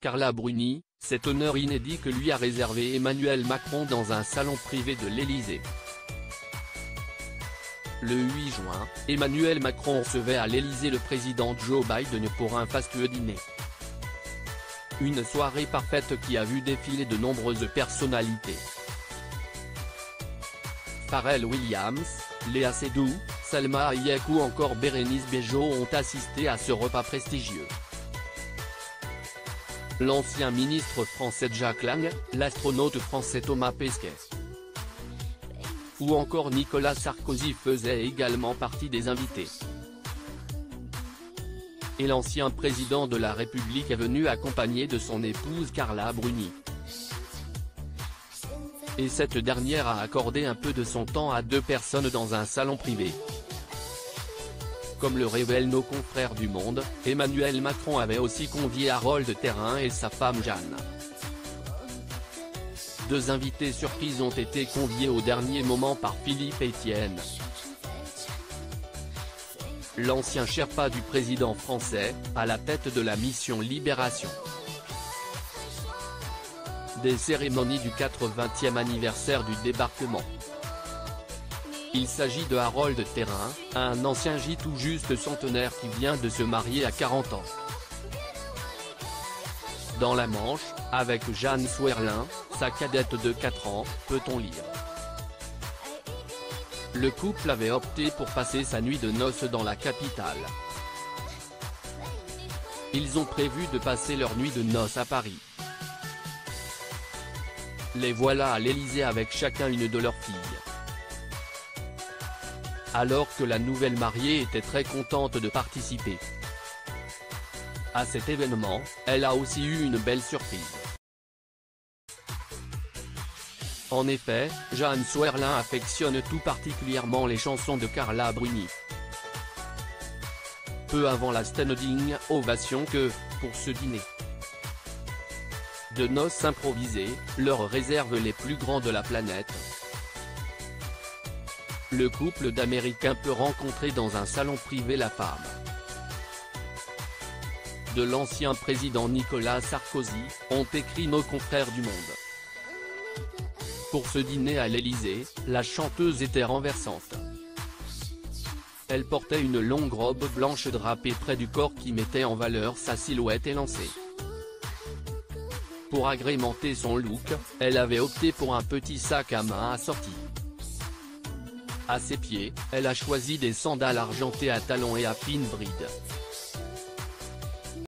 Carla Bruni, cet honneur inédit que lui a réservé Emmanuel Macron dans un salon privé de l'Élysée. Le 8 juin, Emmanuel Macron recevait à l'Élysée le président Joe Biden pour un fastueux dîner. Une soirée parfaite qui a vu défiler de nombreuses personnalités. Pharrell Williams, Léa Seydoux, Salma Hayek ou encore Bérénice Bejo ont assisté à ce repas prestigieux. L'ancien ministre français Jack Lang, l'astronaute français Thomas Pesquet ou encore Nicolas Sarkozy faisaient également partie des invités. Et l'ancien président de la République est venu accompagné de son épouse Carla Bruni. Et cette dernière a accordé un peu de son temps à deux personnes dans un salon privé. Comme le révèlent nos confrères du Monde, Emmanuel Macron avait aussi convié Harold Terrin et sa femme Jeanne. Deux invités surprises ont été conviés au dernier moment par Philippe Etienne. L'ancien Sherpa du président français, à la tête de la mission Libération. Des cérémonies du 80e anniversaire du débarquement. Il s'agit de Harold Terrin, un ancien J tout juste centenaire qui vient de se marier à 40 ans. Dans la Manche, avec Jeanne Swerlin, sa cadette de 4 ans, peut-on lire. Le couple avait opté pour passer sa nuit de noces dans la capitale. Ils ont prévu de passer leur nuit de noces à Paris. Les voilà à l'Élysée avec chacun une de leurs filles. Alors que la nouvelle mariée était très contente de participer à cet événement, elle a aussi eu une belle surprise. En effet, Jeanne Swerlin affectionne tout particulièrement les chansons de Carla Bruni. Peu avant la standing ovation que, pour ce dîner de noces improvisées, leur réserve les plus grands de la planète. Le couple d'Américains peut rencontrer dans un salon privé la femme de l'ancien président Nicolas Sarkozy, ont écrit nos confrères du Monde. Pour ce dîner à l'Élysée, la chanteuse était renversante. Elle portait une longue robe blanche drapée près du corps qui mettait en valeur sa silhouette élancée. Pour agrémenter son look, elle avait opté pour un petit sac à main assorti. À ses pieds, elle a choisi des sandales argentées à talons et à fines brides.